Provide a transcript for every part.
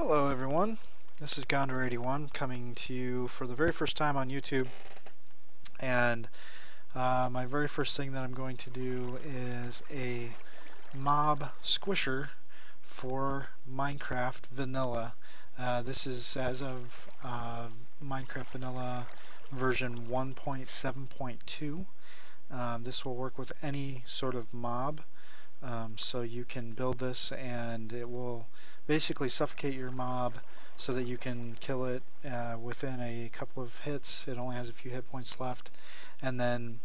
Hello everyone, this is Gondor81 coming to you for the very first time on YouTube, and my very first thing that I'm going to do is a mob squisher for Minecraft Vanilla. This is as of Minecraft Vanilla version 1.7.2. This will work with any sort of mob. So you can build this and it will basically suffocate your mob so that you can kill it within a couple of hits. It only has a few hit points left, and then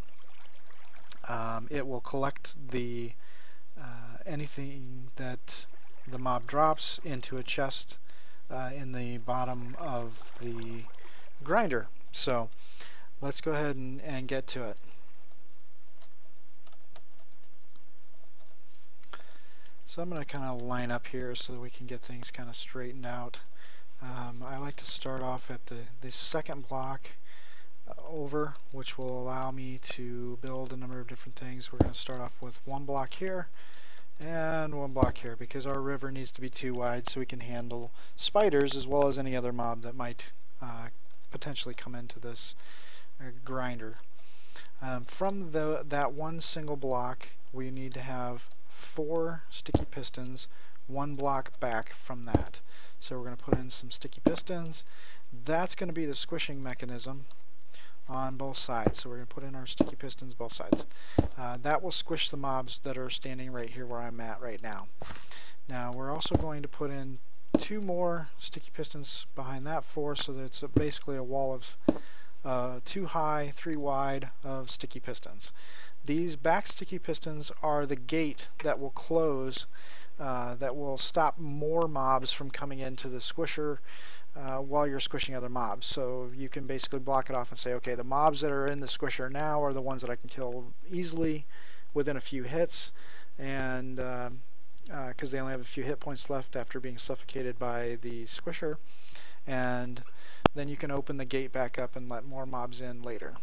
it will collect the anything that the mob drops into a chest in the bottom of the grinder. So let's go ahead and get to it. So I'm going to kind of line up here so that we can get things kind of straightened out. I like to start off at the second block over, which will allow me to build a number of different things. We're going to start off with one block here and one block here because our river needs to be too wide so we can handle spiders as well as any other mob that might potentially come into this grinder. From that one single block, we need to have 4 sticky pistons, 1 block back from that. So we're going to put in some sticky pistons. That's going to be the squishing mechanism on both sides. So we're going to put in our sticky pistons both sides. That will squish the mobs that are standing right here where I'm at right now. Now we're also going to put in 2 more sticky pistons behind that 4, so that it's basically a wall of 2 high, 3 wide of sticky pistons. These back sticky pistons are the gate that will close, that will stop more mobs from coming into the squisher while you're squishing other mobs. So you can basically block it off and say, okay, the mobs that are in the squisher now are the ones that I can kill easily within a few hits, and because they only have a few hit points left after being suffocated by the squisher, and then you can open the gate back up and let more mobs in later.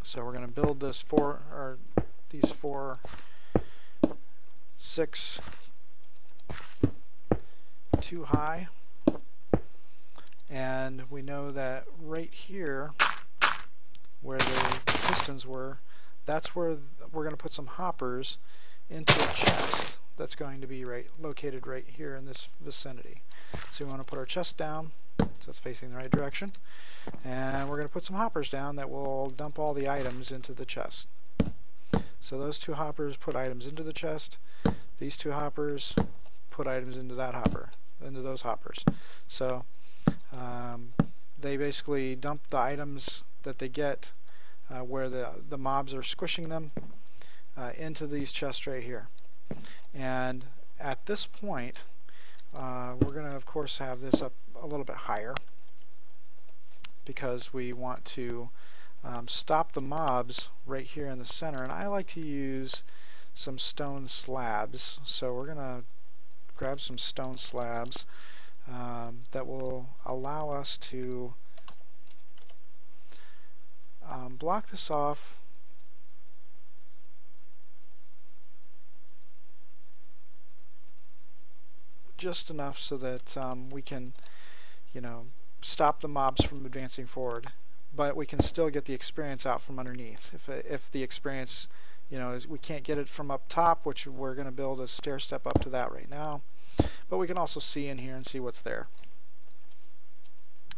So we're going to build this these 4, 6, 2 high, and we know that right here where the pistons were, that's where we're going to put some hoppers into a chest that's going to be located right here in this vicinity. So we want to put our chest down so it's facing the right direction, and we're going to put some hoppers down that will dump all the items into the chest. So those 2 hoppers put items into the chest. These 2 hoppers put items into those hoppers. So they basically dump the items that they get where the mobs are squishing them into these chests right here. And at this point, we're going to of course have this up a little bit higher because we want to stop the mobs right here in the center, and I like to use some stone slabs. So we're going to grab some stone slabs that will allow us to block this off just enough so that we can, stop the mobs from advancing forward, but we can still get the experience out from underneath. If the experience, we can't get it from up top, which we're going to build a stair step up to that right now, but we can also see in here and see what's there.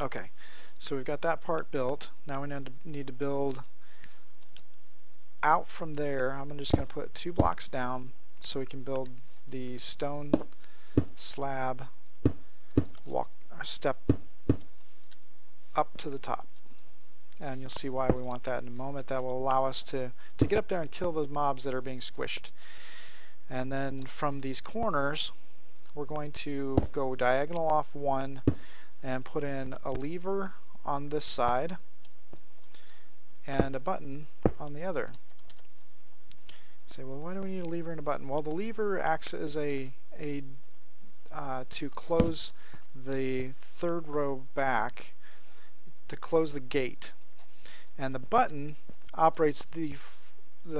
Okay, so we've got that part built. Now we need to build out from there. I'm just going to put 2 blocks down so we can build the stone slab step up to the top, and you'll see why we want that in a moment. That will allow us to get up there and kill those mobs that are being squished. And then from these corners we're going to go diagonal off 1 and put in a lever on this side and a button on the other. You say, well, why do we need a lever and a button? Well, the lever acts as to close the 3rd row back, to close the gate, and the button operates the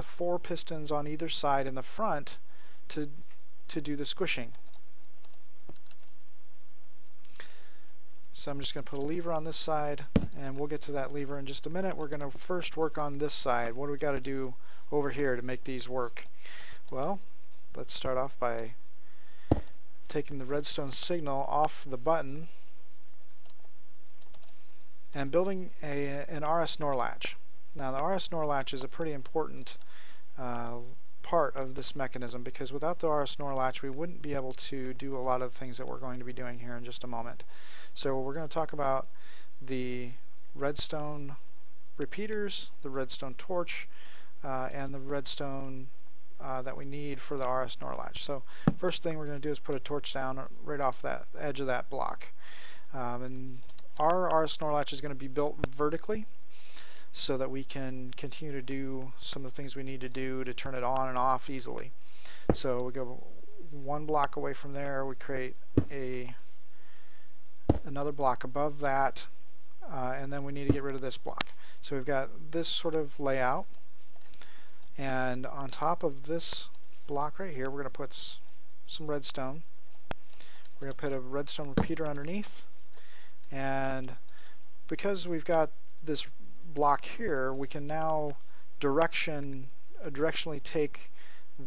4 pistons on either side in the front to do the squishing. So I'm just going to put a lever on this side, and we'll get to that lever in just a minute. We're going to first work on this side. What do we got to do over here to make these work? Well, let's start off by taking the redstone signal off the button and building an RS NOR latch. Now the RS NOR latch is a pretty important part of this mechanism, because without the RS NOR latch we wouldn't be able to do a lot of the things that we're going to be doing here in just a moment. So we're going to talk about the redstone repeaters, the redstone torch, and the redstone that we need for the RS NOR latch. So first thing we're going to do is put a torch down right off that edge of that block. And our RS NOR latch is going to be built vertically so that we can continue to do some of the things we need to do to turn it on and off easily. So we go one block away from there, we create another block above that, and then we need to get rid of this block. So we've got this sort of layout, and on top of this block right here we're going to put some redstone. We're going to put a redstone repeater underneath, and because we've got this block here, we can now directionally take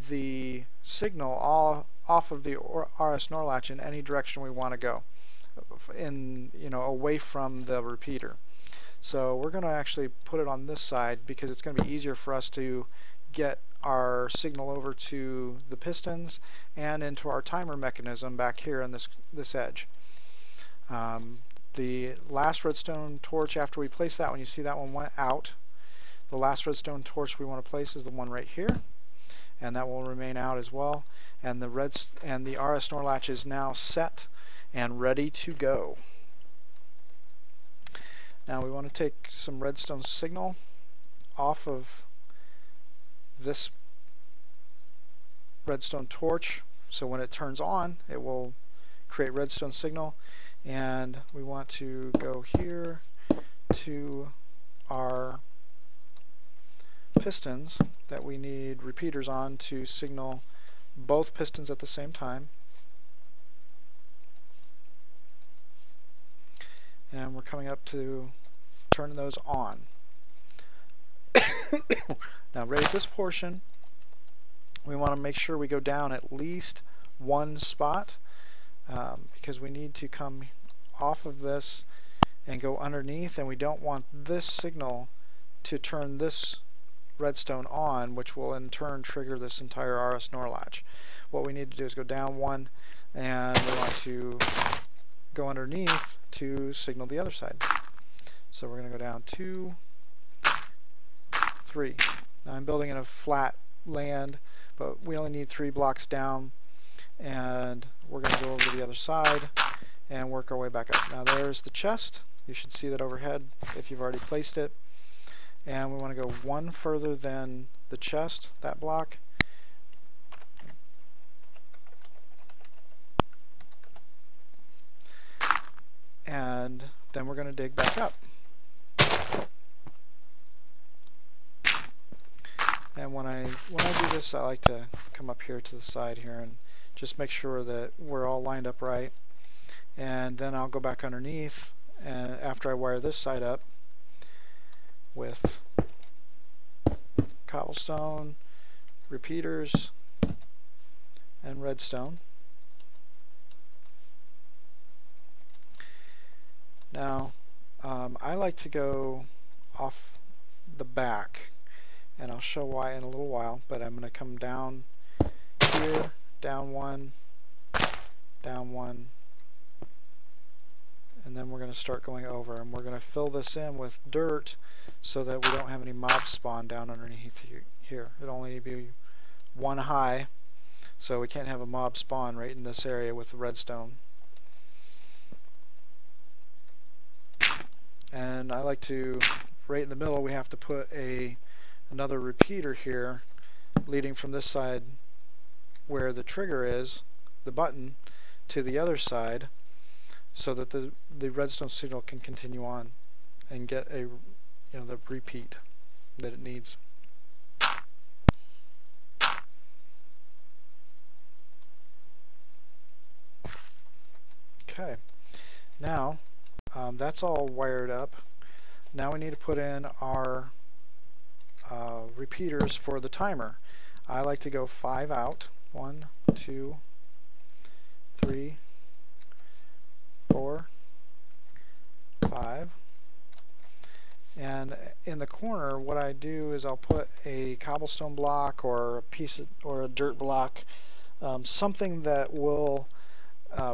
the signal off of the RS NOR latch in any direction we want to go, away from the repeater. So we're going to actually put it on this side because it's going to be easier for us to get our signal over to the pistons and into our timer mechanism back here on this edge. The last redstone torch, after we place that one, you see that one went out. The last redstone torch we want to place is the one right here, and that will remain out as well. And the RS NOR latch is now set and ready to go. Now we want to take some redstone signal off of this redstone torch, so when it turns on it will create redstone signal, and we want to go here to our pistons that we need repeaters on to signal both pistons at the same time. And we're coming up to turn those on. Now right at this portion we want to make sure we go down at least one spot, because we need to come off of this and go underneath, and we don't want this signal to turn this redstone on, which will in turn trigger this entire RS NOR latch. What we need to do is go down one, and we want to go underneath to signal the other side. So we're going to go down 2, 3. Now I'm building in a flat land, but we only need 3 blocks down, and we're going to go over to the other side and work our way back up. Now there's the chest. You should see that overhead if you've already placed it. And we want to go one further than the chest, that block. And then we're going to dig back up. And when I do this, I like to come up here to the side here and just make sure that we're all lined up right. And then I'll go back underneath, and after I wire this side up with cobblestone, repeaters, and redstone. Now I like to go off the back, and I'll show why in a little while, but I'm going to come down here, down one, and then we're going to start going over, and we're going to fill this in with dirt so that we don't have any mobs spawn down underneath here. It'll only be one high, so we can't have a mob spawn right in this area with the redstone. And I like to, right in the middle, we have to put another repeater here leading from this side where the trigger is, the button, to the other side, so that the redstone signal can continue on and get the repeat that it needs. Okay, now That's all wired up. Now we need to put in our repeaters for the timer. I like to go 5 out. 1, 2, 3, 4, 5. And in the corner, what I do is I'll put a cobblestone block or a piece of, or a dirt block, something that will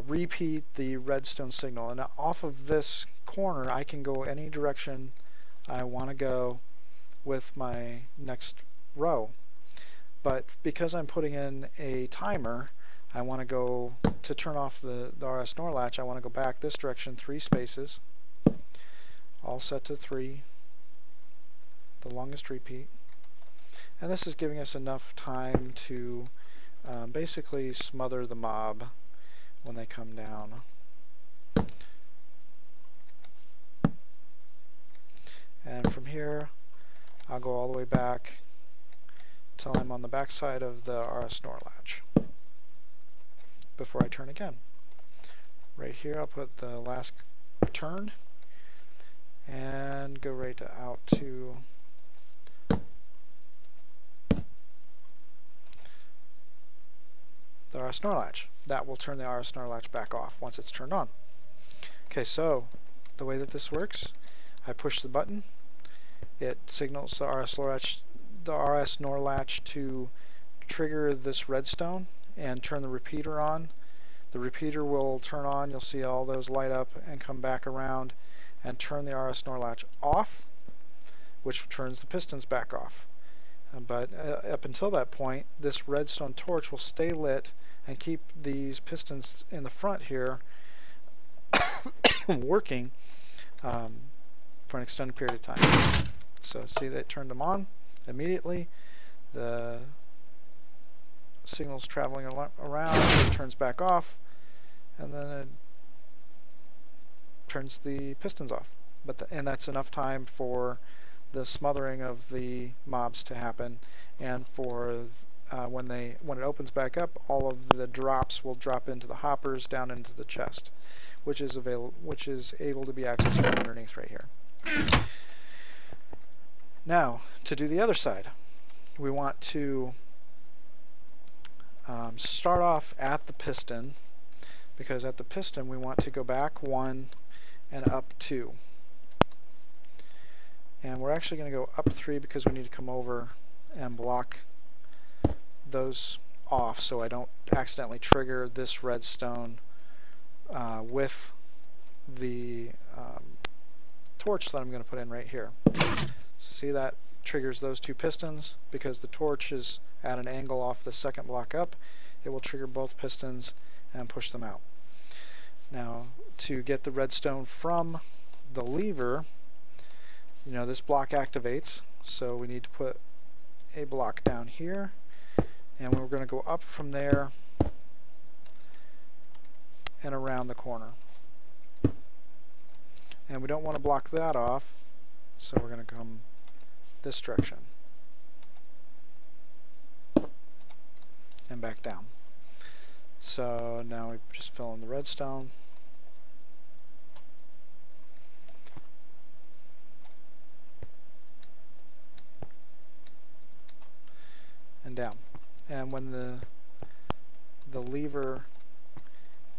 repeat the redstone signal. And off of this corner, I can go any direction I want to go with my next row. But because I'm putting in a timer, I want to go to turn off the RS NOR latch. I want to go back this direction 3 spaces, all set to 3, the longest repeat. And this is giving us enough time to basically smother the mob when they come down. And from here, I'll go all the way back till I'm on the back side of the RS NOR latch before I turn again. Right here, I'll put the last turn and go right out to the RS NOR latch. That will turn the RS NOR latch back off once it's turned on. Okay, so the way that this works, I push the button, it signals the RS NOR latch to trigger this redstone and turn the repeater on. The repeater will turn on, you'll see all those light up and come back around and turn the RS NOR latch off, which turns the pistons back off. But up until that point, this redstone torch will stay lit and keep these pistons in the front here working for an extended period of time. So see, they turned them on immediately. The signal's traveling around, it turns back off, and then it turns the pistons off. And that's enough time for the smothering of the mobs to happen, and for when it opens back up, all of the drops will drop into the hoppers down into the chest, which is able to be accessed from underneath right here. Now, to do the other side, we want to start off at the piston, because at the piston we want to go back 1 and up 2. And we're actually going to go up 3 because we need to come over and block those off so I don't accidentally trigger this redstone with the torch that I'm going to put in right here. So see, that triggers those 2 pistons. Because the torch is at an angle off the second block up, it will trigger both pistons and push them out. Now, to get the redstone from the lever, you know, this block activates, so we need to put a block down here, and we're going to go up from there and around the corner. And we don't want to block that off, so we're going to come this direction and back down. So now we just fill in the redstone. And down. And when the lever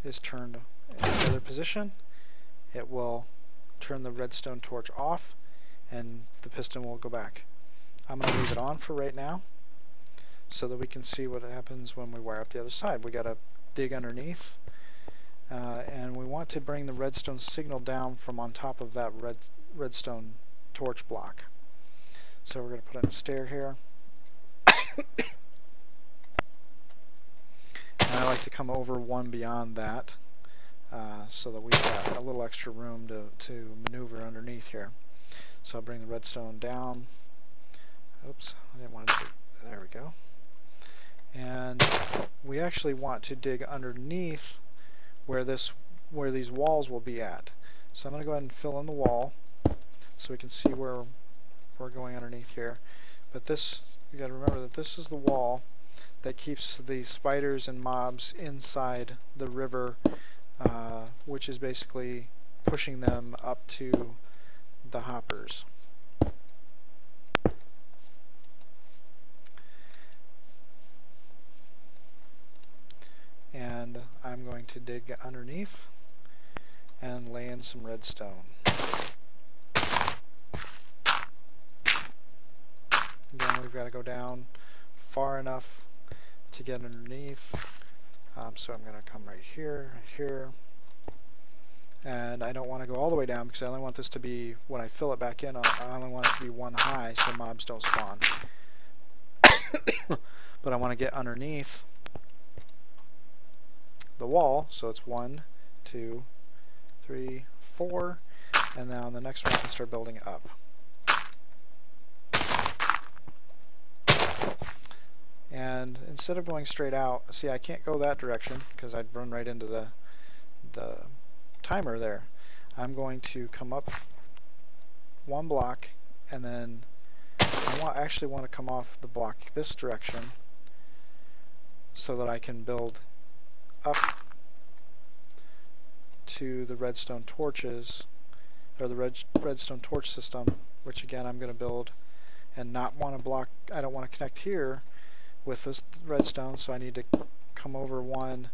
is turned in the other position, it will turn the redstone torch off and the piston will go back. I'm going to leave it on for right now so that we can see what happens when we wire up the other side. We got to dig underneath, and we want to bring the redstone signal down from on top of that redstone torch block. So we're going to put in a stair here. And I like to come over 1 beyond that so that we've got a little extra room to maneuver underneath here. So I'll bring the redstone down. Oops, I didn't want to do, there we go. And we actually want to dig underneath where these walls will be at. So I'm going to go ahead and fill in the wall so we can see where we're going underneath here. But this, you got to remember that this is the wall that keeps the spiders and mobs inside the river, which is basically pushing them up to the hoppers. And I'm going to dig underneath and lay in some redstone. Again, we've got to go down far enough to get underneath. So I'm going to come right here, here. And I don't want to go all the way down because I only want this to be, when I fill it back in, I only want it to be one high so mobs don't spawn. But I want to get underneath the wall, so it's 1, 2, 3, 4, and now on the next one I can start building up. And instead of going straight out, see, I can't go that direction because I'd run right into the timer there. I'm going to come up one block, and then I actually want to come off the block this direction so that I can build up to the redstone torches, or the redstone torch system, which again I'm going to build and not want to block. I don't want to connect here with this redstone, so I need to come over one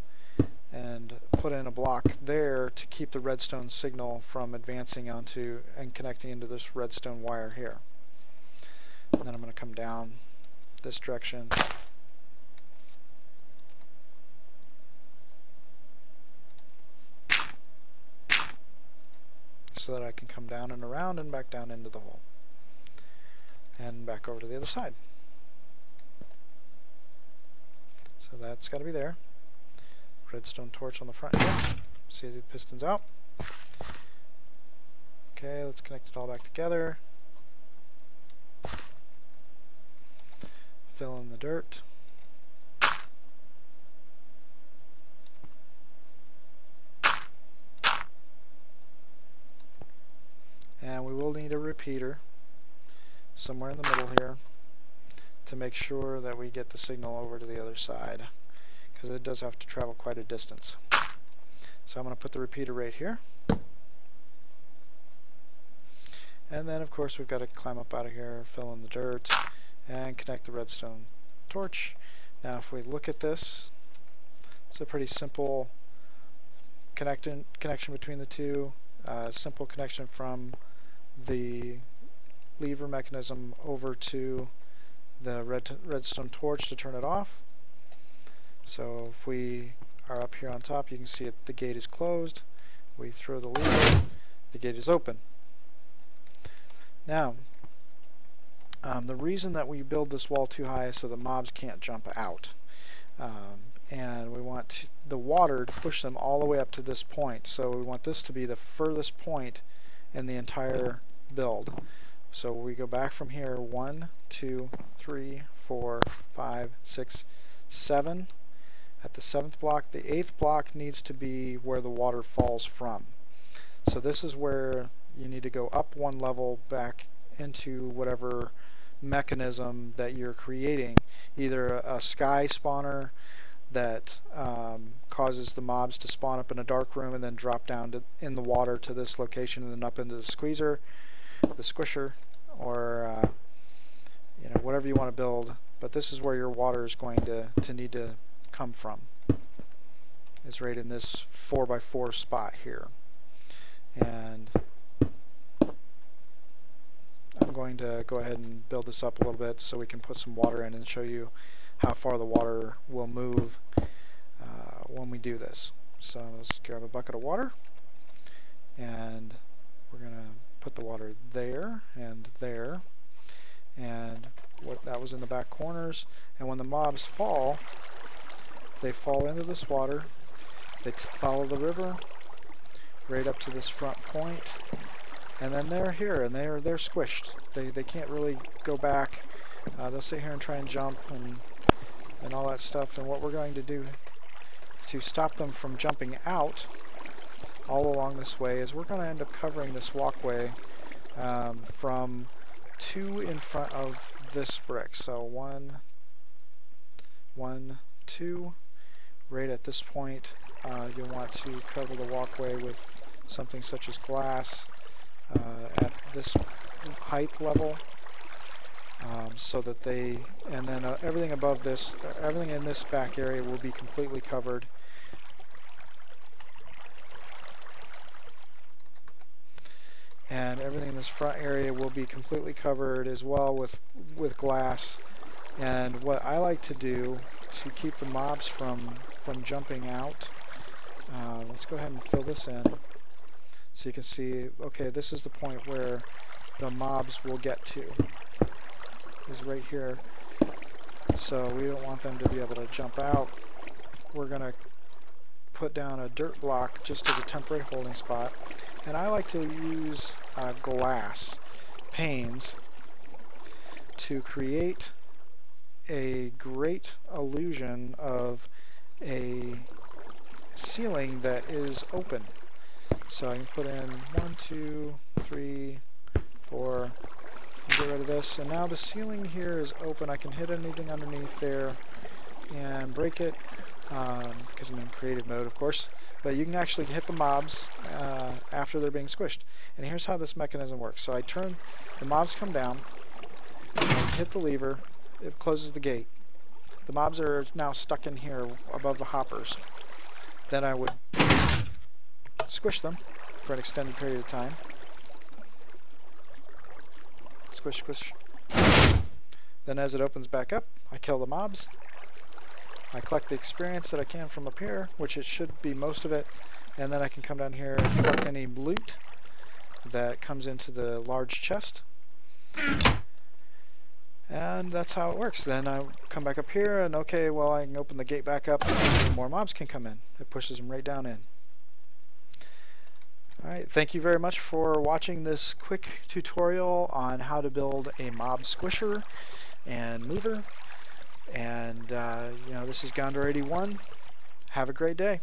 and put in a block there to keep the redstone signal from advancing onto and connecting into this redstone wire here. And then I'm going to come down this direction. So that I can come down and around and back down into the hole. And back over to the other side. So that's got to be there. Redstone torch on the front here. See the pistons out. Okay, let's connect it all back together. Fill in the dirt. And we will need a repeater somewhere in the middle here to make sure that we get the signal over to the other side, because it does have to travel quite a distance. So I'm going to put the repeater right here. And then of course we've got to climb up out of here, fill in the dirt, and connect the redstone torch. Now if we look at this, it's a pretty simple connection between the two. Simple connection from the lever mechanism over to the redstone torch to turn it off. So if we are up here on top, you can see the gate is closed. We throw the lever, the gate is open. Now, the reason that we build this wall too high is so the mobs can't jump out. And we want the water to push them all the way up to this point. So we want this to be the furthest point in the entire build. So we go back from here, 1, 2, 3, 4, 5, 6, 7. At the 7th block, the 8th block needs to be where the water falls from. So this is where you need to go up one level back into whatever mechanism that you're creating. Either a sky spawner that causes the mobs to spawn up in a dark room and then drop down in the water to this location and then up into the squisher, or you know, whatever you want to build. But this is where your water is going to need to come from. It's right in this 4x4 spot here. And I'm going to go ahead and build this up a little bit so we can put some water in and show you how far the water will move when we do this. So let's grab a bucket of water, and we're going to put the water there and there, and what that was in the back corners. And when the mobs fall, they fall into this water, they follow the river right up to this front point, and then they're here and they're squished. They can't really go back. They'll sit here and try and jump and all that stuff. And what we're going to do to stop them from jumping out all along this way is we're going to end up covering this walkway from 2 in front of this brick. So 1, 2. Right at this point, you'll want to cover the walkway with something such as glass at this height level, so that and then everything above this, everything in this back area will be completely covered. And everything in this front area will be completely covered as well with glass. And what I like to do to keep the mobs from jumping out, let's go ahead and fill this in so you can see, okay, this is the point where the mobs will get to, is right here. So we don't want them to be able to jump out. We're going to put down a dirt block just as a temporary holding spot. And I like to use glass panes to create a great illusion of a ceiling that is open. So I can put in 1, 2, 3, 4, get rid of this, and now the ceiling here is open. I can hit anything underneath there and break it, because I'm in creative mode, of course, but you can actually hit the mobs after they're being squished. And here's how this mechanism works. So I turn, the mobs come down, I hit the lever, it closes the gate. The mobs are now stuck in here above the hoppers. Then I would squish them for an extended period of time. Squish, squish. Then as it opens back up, I kill the mobs. I collect the experience that I can from up here, which it should be most of it, and then I can come down here and collect any loot that comes into the large chest. And that's how it works. Then I come back up here and okay, well, I can open the gate back up and more mobs can come in. It pushes them right down in. Alright, thank you very much for watching this quick tutorial on how to build a mob squisher and mover. And you know, this is Gondor81. Have a great day.